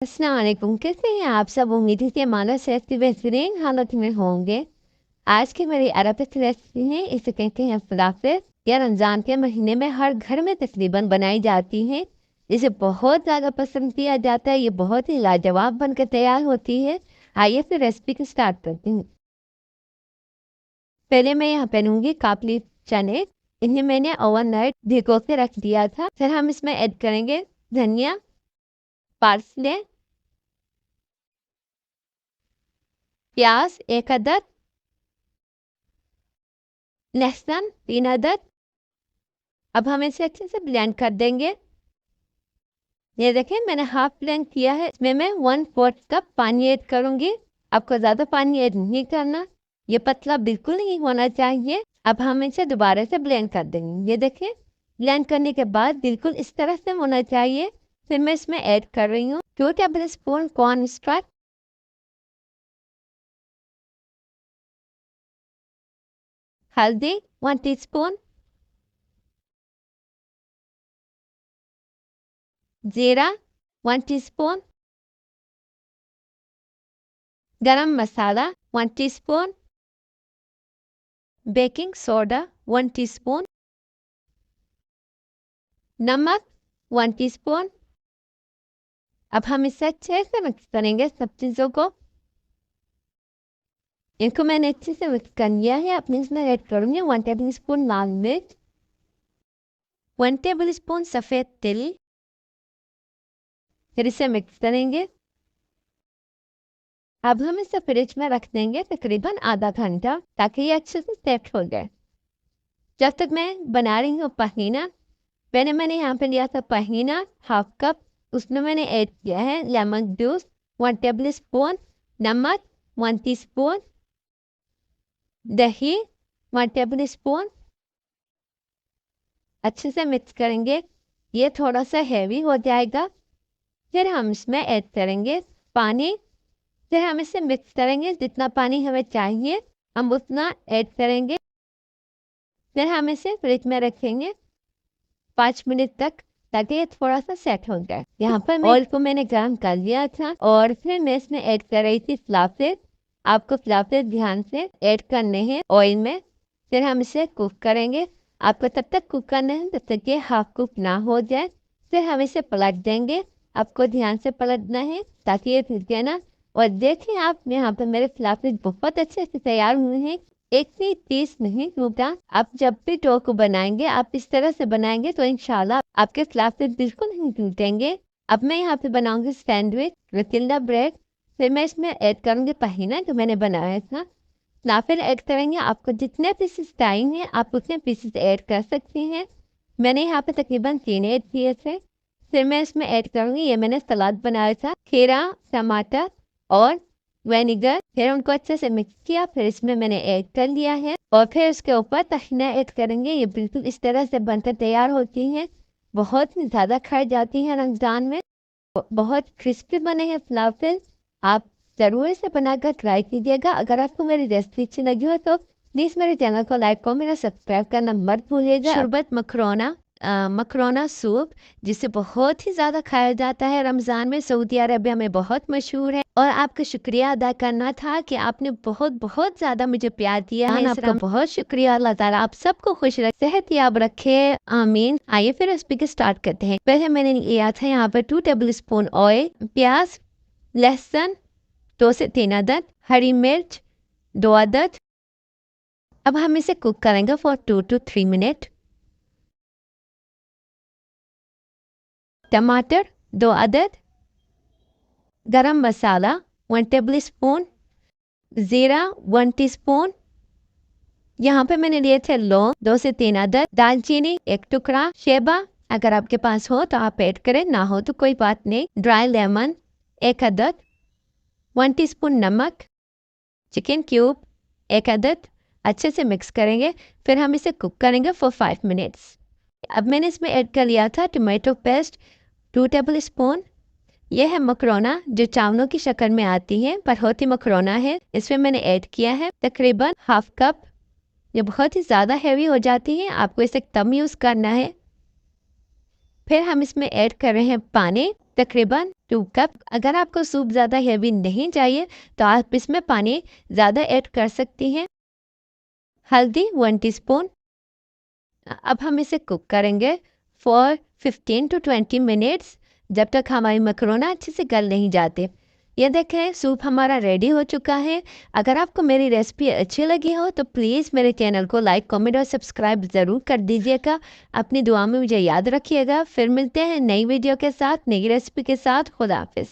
अस्सलाम वालेकुम। कैसे हैं आप सब? उम्मीद है कि हमारा सेहत की बेहतरीन हालत में होंगे। आज की मेरी अरबिक रेसिपी है, इसे कहते हैं फलाफल। यह रमज़ान के महीने में हर घर में तकरीबन बनाई जाती है। इसे बहुत ज़्यादा पसंद किया जाता है। ये बहुत ही लाजवाब बनकर तैयार होती है। आइए फिर रेसिपी को स्टार्ट करते हैं। पहले मैं यहाँ पे लूँगी काबुली चने। इन्हें मैंने ओवरनाइट भिगो के रख दिया था। फिर हम इसमें ऐड करेंगे धनिया, पार्सले, प्याज 1 अदद, लहसुन 3 अदद। अब हम इसे अच्छे से ब्लेंड कर देंगे। ये देखें मैंने हाफ ब्लेंड किया है। इसमें मैं 1/4 कप पानी ऐड करूंगी। आपको ज़्यादा पानी ऐड नहीं करना। ये पतला बिल्कुल नहीं होना चाहिए। अब हम इसे दोबारा से ब्लेंड कर देंगे। ये देखें ब्लेंड करने के बाद बिल्कुल इस तरह से होना चाहिए। फिर मैं इसमें ऐड कर रही हूँ 2 टेबल स्पून कॉर्न स्टार्च, हल्दी 1 टीस्पून, जीरा 1 टीस्पून, गरम मसाला 1 टीस्पून, बेकिंग सोडा 1 टीस्पून, नमक 1 टीस्पून। अब हम इसे अच्छे से मिक्स करेंगे सब चीज़ों को। इनको मैंने अच्छे से मिक्स कर लिया है। अपने इसमें ऐड करूँगी 1 टेबल स्पून लाल मिर्च, 1 टेबल स्पून सफ़ेद तिल। फिर इसे मिक्स करेंगे। अब हम इसे फ्रिज में रख देंगे तकरीबन आधा घंटा, ताकि ये अच्छे से सेट हो जाए। जब तक मैं बना रही हूँ पहीना, पहले मैंने यहाँ पे लिया था पहीना हाफ कप। उसमें मैंने ऐड किया है लेमन जूस 1 टेबल स्पून, नमक 1 टीस्पून, दही 1 टेबल स्पून। अच्छे से मिक्स करेंगे। ये थोड़ा सा हैवी हो जाएगा। फिर हम इसमें ऐड करेंगे पानी। फिर हम इसे मिक्स करेंगे। जितना पानी हमें चाहिए हम उतना ऐड करेंगे। फिर हम इसे फ्रिज में रखेंगे 5 मिनट तक, ताकि ये थोड़ा सा सेट हो जाए। यहाँ पर ऑयल को मैंने गर्म कर लिया था और फिर मैं इसमें ऐड कर रही थी फ्लाफेल। आपको फ्लाफेल ध्यान से ऐड करने हैं ऑयल में। फिर हम इसे कुक करेंगे। आपको तब तक कुक करना है जब तक ये हाफ कुक ना हो जाए। फिर हम इसे पलट देंगे। आपको ध्यान से पलटना है ताकि ये फिसले ना। और देखिए आप यहाँ पर मेरे फ्लाफेल बहुत अच्छे से तैयार हुए हैं। एक से 30 नहीं टूटा। आप जब भी डो को बनाएंगे आप इस तरह से बनाएंगे तो इंशाल्लाह आपके फ्लाफेल बिल्कुल नहीं टूटेंगे। अब मैं यहाँ पे बनाऊंगी सैंडविच रतिल्ला ब्रेड। फिर मैं इसमें ऐड करूंगी पहीना जो मैंने बनाया था। फ्लाफेल ऐड करेंगे। आपको जितने पीसेस चाहिए आप उतने पीसेस ऐड कर सकते हैं। मैंने यहाँ पे तकरीबन 3 ऐड किए थे। फिर मैं इसमें ऐड करूंगी, ये मैंने सलाद बनाया था, खीरा, टमाटर और विनेगर। फिर उनको अच्छे से मिक्स किया। फिर इसमें मैंने ऐड कर लिया है और फिर उसके ऊपर तहीना ऐड करेंगे। ये बिल्कुल इस तरह से बनकर तैयार होती हैं। बहुत ही ज़्यादा खाई जाती हैं रमज़ान में। बहुत क्रिस्पी बने हैं फ्लाफेल। आप ज़रूर इसे बनाकर ट्राई कीजिएगा। अगर आपको मेरी रेसिपी अच्छी लगी हो तो प्लीज़ मेरे चैनल को लाइक और मेरा सब्सक्राइब करना मत भूलिएगा। शरबत मकरोना मकरोना सूप, जिसे बहुत ही ज़्यादा खाया जाता है रमज़ान में, सऊदी अरबिया में बहुत मशहूर है। और आपका शुक्रिया अदा करना था कि आपने बहुत बहुत ज़्यादा मुझे प्यार दिया है। आपका बहुत शुक्रिया। अल्लाह ताला आप सबको खुश रखे, सेहतयाब रखे, आमीन। आइए फिर रेसिपी के स्टार्ट करते हैं। पहले मैंने लिया था यहाँ पर 2 टेबल स्पून ऑयल, प्याज, लहसुन 2 से 3 अदद, हरी मिर्च 2 अदद। अब हम इसे कुक करेंगे फॉर 2 to 3 मिनट। टमाटर 2 अदद, गरम मसाला 1 टेबल स्पून, ज़ीरा 1 टीस्पून। यहाँ पे मैंने लिए थे लौंग 2 से 3 अदद, दालचीनी 1 टुकड़ा, शेबा अगर आपके पास हो तो आप ऐड करें, ना हो तो कोई बात नहीं, ड्राई लेमन 1 अदद, 1 टीस्पून नमक, चिकन क्यूब 1 अदद। अच्छे से मिक्स करेंगे। फिर हम इसे कुक करेंगे फॉर 5 मिनट्स। अब मैंने इसमें ऐड कर लिया था टमाटो पेस्ट 2 टेबल स्पून। यह है मकरोना जो चावलों की शक्ल में आती है पर होती मकरोना है। इसमें मैंने ऐड किया है तकरीबन हाफ कप। ये बहुत ही ज़्यादा हैवी हो जाती है, आपको इसे कम यूज़ करना है। फिर हम इसमें ऐड कर रहे हैं पानी तकरीबन 2 कप। अगर आपको सूप ज़्यादा हेवी नहीं चाहिए तो आप इसमें पानी ज़्यादा ऐड कर सकती हैं। हल्दी 1 टीस्पून। अब हम इसे कुक करेंगे फॉर 15 to 20 मिनट्स, जब तक हमारी मकरोना अच्छे से गल नहीं जाते। ये देखें सूप हमारा रेडी हो चुका है। अगर आपको मेरी रेसिपी अच्छी लगी हो तो प्लीज़ मेरे चैनल को लाइक, कमेंट और सब्सक्राइब ज़रूर कर दीजिएगा। अपनी दुआ में मुझे याद रखिएगा। फिर मिलते हैं नई वीडियो के साथ, नई रेसिपी के साथ। खुदा हाफिज़।